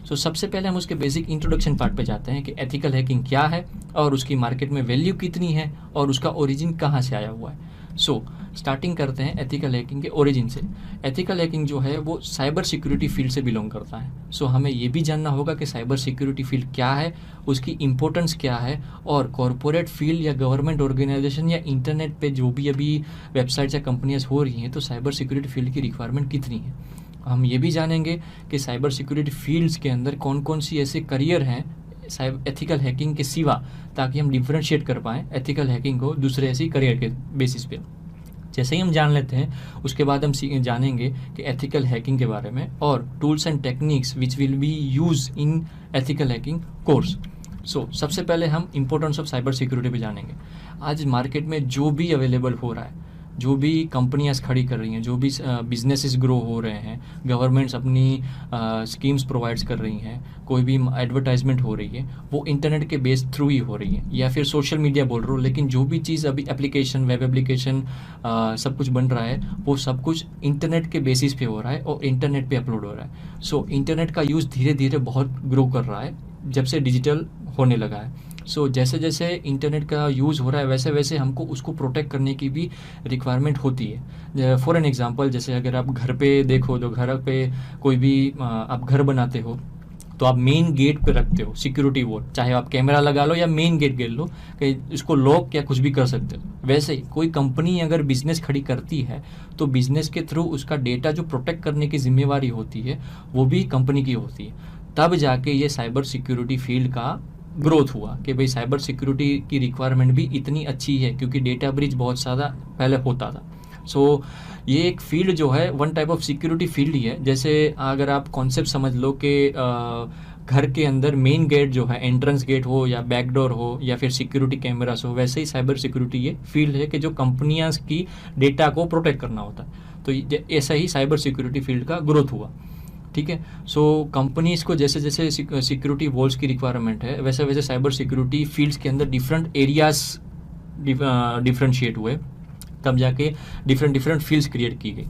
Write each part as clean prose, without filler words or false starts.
सो सबसे पहले हम उसके बेसिक इंट्रोडक्शन पार्ट पे जाते हैं कि एथिकल हैकिंग क्या है और उसकी मार्केट में वैल्यू कितनी है और उसका ओरिजिन कहाँ से आया हुआ है। सो स्टार्टिंग करते हैं एथिकल हैकिंग के ओरिजिन से। एथिकल हैकिंग जो है वो साइबर सिक्योरिटी फील्ड से बिलोंग करता है। सो हमें ये भी जानना होगा कि साइबर सिक्योरिटी फील्ड क्या है, उसकी इंपॉर्टेंस क्या है, और कॉरपोरेट फील्ड या गवर्नमेंट ऑर्गेनाइजेशन या इंटरनेट पे जो भी अभी वेबसाइट्स या कंपनियाँ हो रही हैं तो साइबर सिक्योरिटी फील्ड की रिक्वायरमेंट कितनी है। हम ये भी जानेंगे कि साइबर सिक्योरिटी फील्ड्स के अंदर कौन कौन सी ऐसे करियर हैं एथिकल हैकिंग के सिवा, ताकि हम डिफ्रेंशिएट कर पाएँ एथिकल हैकिंग को दूसरे ऐसी करियर के बेसिस पे। जैसे ही हम जान लेते हैं उसके बाद हम जानेंगे कि एथिकल हैकिंग के बारे में और tools and techniques which will be use in ethical hacking course. So सबसे पहले हम इंपॉर्टेंस ऑफ साइबर सिक्योरिटी पे जानेंगे। आज मार्केट में जो भी अवेलेबल हो रहा है, जो भी कंपनियां खड़ी कर रही हैं, जो भी बिजनेसेस ग्रो हो रहे हैं, गवर्नमेंट्स अपनी स्कीम्स प्रोवाइड्स कर रही हैं, कोई भी एडवर्टाइजमेंट हो रही है, वो इंटरनेट के बेस थ्रू ही हो रही है, या फिर सोशल मीडिया बोल रहा हूँ, लेकिन जो भी चीज़ अभी एप्लीकेशन, वेब एप्लीकेशन सब कुछ बन रहा है वो सब कुछ इंटरनेट के बेसिस पे हो रहा है और इंटरनेट पे अपलोड हो रहा है। सो इंटरनेट का यूज़ धीरे धीरे बहुत ग्रो कर रहा है जब से डिजिटल होने लगा है। सो जैसे जैसे इंटरनेट का यूज़ हो रहा है वैसे वैसे हमको उसको प्रोटेक्ट करने की भी रिक्वायरमेंट होती है। फॉर एन एग्जांपल, जैसे अगर आप घर पे देखो, तो घर पे कोई भी आप घर बनाते हो तो आप मेन गेट पे रखते हो सिक्योरिटी वॉल, चाहे आप कैमरा लगा लो या मेन गेट गेट लो कि इसको लॉक या कुछ भी कर सकते हो। वैसे ही कोई कंपनी अगर बिजनेस खड़ी करती है तो बिजनेस के थ्रू उसका डेटा जो प्रोटेक्ट करने की जिम्मेवारी होती है वो भी कंपनी की होती है। तब जाके ये साइबर सिक्योरिटी फील्ड का ग्रोथ हुआ कि भाई साइबर सिक्योरिटी की रिक्वायरमेंट भी इतनी अच्छी है, क्योंकि डेटा ब्रीच बहुत ज़्यादा पहले होता था। सो ये एक फील्ड जो है one type of security field ही है। जैसे अगर आप कॉन्सेप्ट समझ लो कि घर के अंदर मेन गेट जो है, एंट्रेंस गेट हो या बैक डोर हो या फिर सिक्योरिटी कैमरास हो, वैसे ही साइबर सिक्योरिटी ये फील्ड है कि जो कंपनियां की डेटा को प्रोटेक्ट करना होता है। तो ऐसा ही साइबर सिक्योरिटी फील्ड का ग्रोथ हुआ। ठीक है। सो कंपनीज को जैसे जैसे सिक्योरिटी वॉल्स की रिक्वायरमेंट है वैसे वैसे साइबर सिक्योरिटी फील्ड्स के अंदर डिफरेंट एरियाज डिफ्रेंशिएट हुए, तब जाके डिफरेंट फील्ड्स क्रिएट की गई।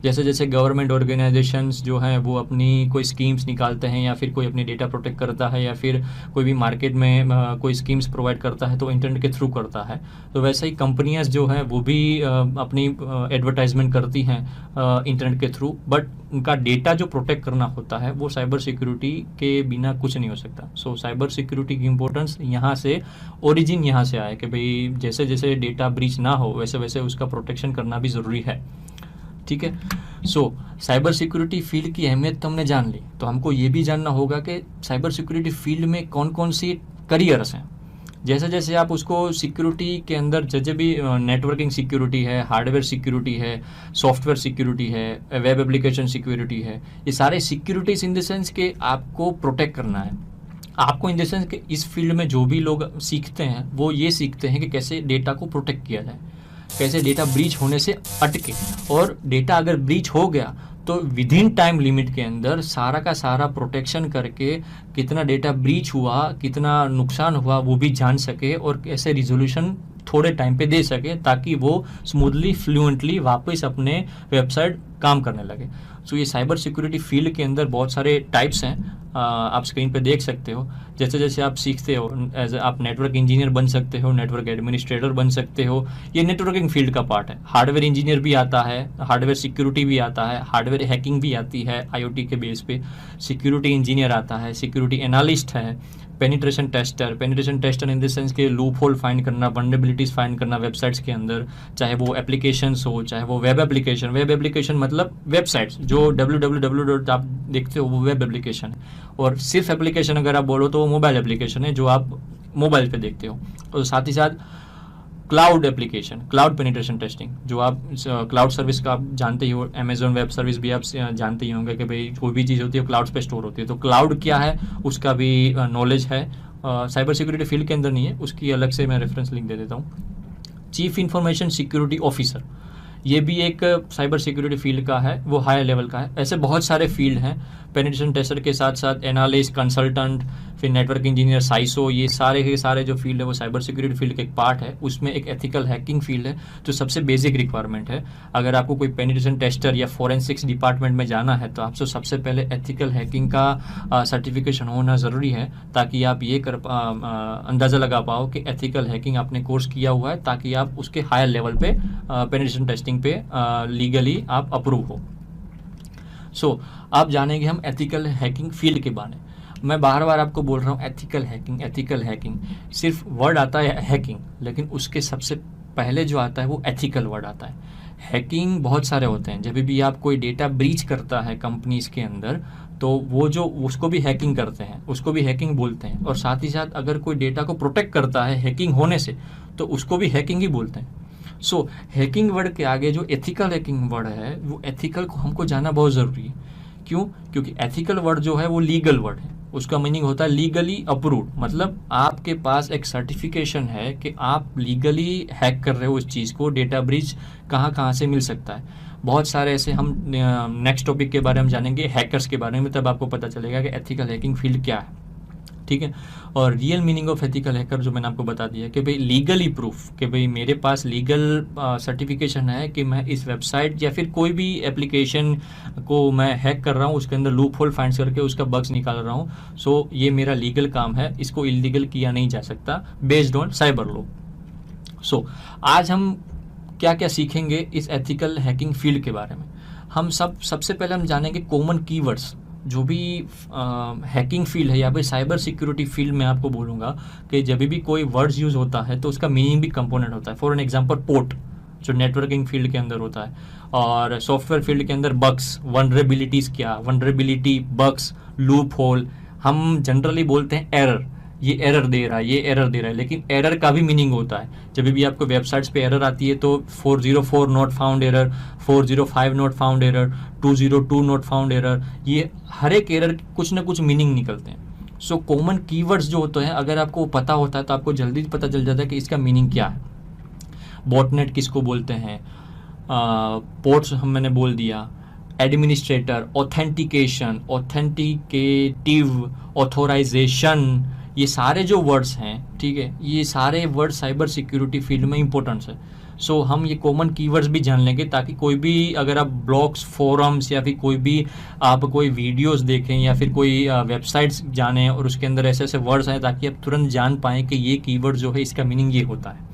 जैसे जैसे गवर्नमेंट ऑर्गेनाइजेशंस जो हैं वो अपनी कोई स्कीम्स निकालते हैं या फिर कोई अपनी डेटा प्रोटेक्ट करता है या फिर कोई भी मार्केट में कोई स्कीम्स प्रोवाइड करता है तो इंटरनेट के थ्रू करता है, तो वैसे ही कंपनियां जो हैं वो भी अपनी एडवर्टाइजमेंट करती हैं इंटरनेट के थ्रू, बट उनका डेटा जो प्रोटेक्ट करना होता है वो साइबर सिक्योरिटी के बिना कुछ नहीं हो सकता। सो साइबर सिक्योरिटी की इंपॉर्टेंस यहाँ से, ओरिजिन यहाँ से आया कि भाई जैसे जैसे डेटा ब्रीच ना हो वैसे वैसे उसका प्रोटेक्शन करना भी ज़रूरी है। ठीक है। सो साइबर सिक्योरिटी फील्ड की अहमियत तो हमने जान ली, तो हमको ये भी जानना होगा कि साइबर सिक्योरिटी फील्ड में कौन कौन सी करियर्स हैं। जैसे जैसे आप उसको सिक्योरिटी के अंदर जैसे भी नेटवर्किंग सिक्योरिटी है, हार्डवेयर सिक्योरिटी है, सॉफ्टवेयर सिक्योरिटी है, वेब एप्लीकेशन सिक्योरिटी है, ये सारे सिक्योरिटीज इन द सेंस के आपको प्रोटेक्ट करना है। आपको इन द सेंस कि इस फील्ड में जो भी लोग सीखते हैं वो ये सीखते हैं कि कैसे डेटा को प्रोटेक्ट किया जाए, कैसे डेटा ब्रीच होने से अटके, और डेटा अगर ब्रीच हो गया तो विद इन टाइम लिमिट के अंदर सारा का सारा प्रोटेक्शन करके कितना डेटा ब्रीच हुआ, कितना नुकसान हुआ वो भी जान सके और कैसे रिजोल्यूशन थोड़े टाइम पे दे सके ताकि वो स्मूथली फ्लुएंटली वापस अपने वेबसाइट काम करने लगे। सो ये साइबर सिक्योरिटी फील्ड के अंदर बहुत सारे टाइप्स हैं, आप स्क्रीन पे देख सकते हो। जैसे जैसे आप सीखते हो एज आप नेटवर्क इंजीनियर बन सकते हो, नेटवर्क एडमिनिस्ट्रेटर बन सकते हो, ये नेटवर्किंग फील्ड का पार्ट है। हार्डवेयर इंजीनियर भी आता है, हार्डवेयर सिक्योरिटी भी आता है, हार्डवेयर हैकिंग भी आती है आईओटी के बेस पे, सिक्योरिटी इंजीनियर आता है, सिक्योरिटी एनालिस्ट है, penetration tester in the sense के लूप होल फाइंड करना, वल्नरेबिलिटीज फाइंड करना वेबसाइट्स के अंदर, चाहे वो एप्लीकेशंस हो चाहे वो वेब एप्लीकेशन मतलब वेबसाइट्स जो www आप देखते हो वो वेब एप्लीकेशन है, और सिर्फ एप्लीकेशन अगर आप बोलो तो वो मोबाइल एप्लीकेशन है जो आप मोबाइल पे देखते हो। और साथ ही साथ cloud application, cloud penetration testing, जो आप क्लाउड सर्विस का आप जानते ही हो, अमेजोन वेब सर्विस भी आप जानते ही होंगे कि भाई कोई भी चीज़ होती है क्लाउड पे स्टोर होती है, तो क्लाउड क्या है उसका भी नॉलेज है। साइबर सिक्योरिटी फील्ड के अंदर नहीं है, उसकी अलग से मैं रेफरेंस लिंक दे देता हूँ। चीफ इंफॉर्मेशन सिक्योरिटी ऑफिसर, ये भी एक साइबर सिक्योरिटी फील्ड का है, वो हाई लेवल का है। ऐसे बहुत सारे फील्ड हैं, पेनिट्रेशन टेस्टर के साथ साथ एनालिस्ट, कंसल्टेंट, फिर नेटवर्क इंजीनियर, साइसो, ये सारे के सारे जो फील्ड है वो साइबर सिक्योरिटी फील्ड का एक पार्ट है। उसमें एक एथिकल हैकिंग फील्ड है जो सबसे बेसिक रिक्वायरमेंट है। अगर आपको कोई पेनिट्रेशन टेस्टर या फॉरेंसिक्स डिपार्टमेंट में जाना है तो आपसे सबसे पहले एथिकल हैकिंग का सर्टिफिकेशन होना ज़रूरी है, ताकि आप ये अंदाज़ा लगा पाओ कि एथिकल हैकिंग आपने कोर्स किया हुआ है, ताकि आप उसके हायर लेवल पे पेनिट्रेशन टेस्टिंग पे लीगली आप अप्रूव हो। सो आप जानेंगे हम एथिकल हैकिंग फील्ड के बारे में। मैं बार बार आपको बोल रहा हूँ एथिकल हैकिंग, सिर्फ वर्ड आता है हैकिंग, लेकिन उसके सबसे पहले जो आता है वो एथिकल वर्ड आता है। हैकिंग बहुत सारे होते हैं। जब भी आप कोई डेटा ब्रीच करता है कंपनीज के अंदर, तो वो जो उसको भी हैकिंग करते हैं, उसको भी हैकिंग बोलते हैं। और साथ ही साथ अगर कोई डेटा को प्रोटेक्ट करता है हैकिंग होने से, तो उसको भी हैकिंग ही बोलते हैं। सो हैकिंग वर्ड के आगे जो एथिकल हैकिंग वर्ड है, वो एथिकल को हमको जानना बहुत ज़रूरी है। क्यों? क्योंकि एथिकल वर्ड जो है वो लीगल वर्ड है। उसका मीनिंग होता है लीगली अप्रूव्ड, मतलब आपके पास एक सर्टिफिकेशन है कि आप लीगली हैक कर रहे हो उस चीज़ को। डेटा ब्रीच कहाँ कहाँ से मिल सकता है, बहुत सारे ऐसे। हम नेक्स्ट टॉपिक के बारे में जानेंगे हैकर्स के बारे में, तब आपको पता चलेगा कि एथिकल हैकिंग फील्ड क्या है। ठीक है। और real meaning of ethical hacker जो मैंने आपको बता दिया कि भाई लीगली प्रूफ, कि भाई मेरे पास लीगल सर्टिफिकेशन है कि मैं इस वेबसाइट या फिर कोई भी एप्लीकेशन को मैं हैक कर रहा हूँ, उसके अंदर लूप होल फाइंड करके उसका बग्स निकाल रहा हूँ। सो ये मेरा लीगल काम है, इसको इलीगल किया नहीं जा सकता बेस्ड ऑन साइबर लॉ। सो आज हम क्या क्या सीखेंगे इस एथिकल हैकिंग फील्ड के बारे में। हम सबसे पहले हम जानेंगे कॉमन कीवर्ड्स। जो भी हैकिंग फील्ड है या फिर साइबर सिक्योरिटी फील्ड में आपको बोलूँगा कि जब भी कोई वर्ड्स यूज़ होता है तो उसका मीनिंग भी कंपोनेंट होता है। फॉर एन एग्जांपल पोर्ट जो नेटवर्किंग फील्ड के अंदर होता है, और सॉफ्टवेयर फील्ड के अंदर बग्स, वनरेबिलिटीज़ क्या, वनरेबिलिटी, बग्स, लूप होल। हम जनरली बोलते हैं एरर, ये एरर दे रहा है, ये एरर दे रहा है, लेकिन एरर का भी मीनिंग होता है। जब भी आपको वेबसाइट्स पे एरर आती है तो 404 not found error, 405 not found error, 202 not found error, ये हर एक एरर कुछ ना कुछ मीनिंग निकलते हैं। सो कॉमन कीवर्ड्स जो होते हैं, अगर आपको पता होता है तो आपको जल्दी पता चल जाता है कि इसका मीनिंग क्या है। बॉटनेट किसको बोलते हैं, पोर्ट्स मैंने बोल दिया, एडमिनिस्ट्रेटर, ऑथेंटिकेशन, ऑथेंटिकेटिव, ऑथोराइजेशन, ये सारे जो वर्ड्स हैं, ठीक है, ये सारे वर्ड साइबर सिक्योरिटी फील्ड में इंपॉर्टेंस है। सो हम ये कॉमन कीवर्ड्स भी जान लेंगे, ताकि कोई भी अगर आप ब्लॉग्स, फोरम्स या फिर कोई भी आप कोई वीडियोस देखें या फिर कोई वेबसाइट्स जानें और उसके अंदर ऐसे ऐसे वर्ड्स आए, ताकि आप तुरंत जान पाएँ कि ये कीवर्ड जो है इसका मीनिंग ये होता है।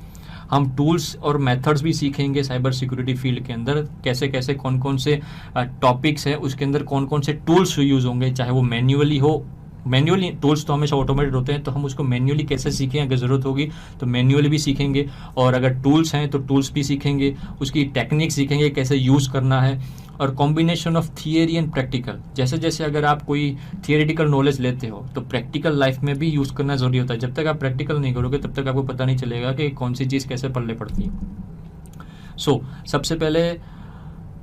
हम टूल्स और मेथड्स भी सीखेंगे साइबर सिक्योरिटी फील्ड के अंदर, कैसे कैसे कौन कौन से टॉपिक्स है, उसके अंदर कौन कौन से टूल्स यूज़ होंगे, चाहे वो मैन्युअली हो। मैन्युअली टूल्स तो हमेशा ऑटोमेटेड होते हैं, तो हम उसको मैन्युअली कैसे सीखें, अगर ज़रूरत होगी तो मैन्युअली भी सीखेंगे। और अगर टूल्स हैं तो टूल्स भी सीखेंगे, उसकी टेक्निक सीखेंगे कैसे यूज़ करना है। और combination of theory and practical, जैसे जैसे अगर आप कोई थियरेटिकल नॉलेज लेते हो तो प्रैक्टिकल लाइफ में भी यूज़ करना ज़रूरी होता है। जब तक आप प्रैक्टिकल नहीं करोगे तब तक आपको पता नहीं चलेगा कि कौन सी चीज़ कैसे पल्ले पड़ती है। सो सबसे पहले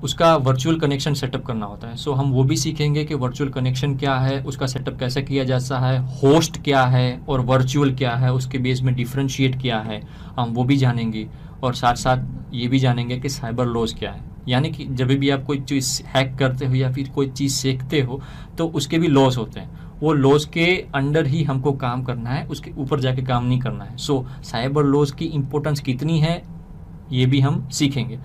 उसका वर्चुअल कनेक्शन सेटअप करना होता है। सो हम वो भी सीखेंगे कि वर्चुअल कनेक्शन क्या है, उसका सेटअप कैसे किया जाता है, होस्ट क्या है और वर्चुअल क्या है, उसके बेस में डिफ्रेंशिएट क्या है, हम वो भी जानेंगे। और साथ साथ ये भी जानेंगे कि साइबर लॉज क्या है, यानी कि जब भी आप कोई चीज़ हैक करते हो या फिर कोई चीज़ सीखते हो तो उसके भी लॉज होते हैं। वो लॉज के अंडर ही हमको काम करना है, उसके ऊपर जाके काम नहीं करना है। सो साइबर लॉज की इम्पोर्टेंस कितनी है ये भी हम सीखेंगे।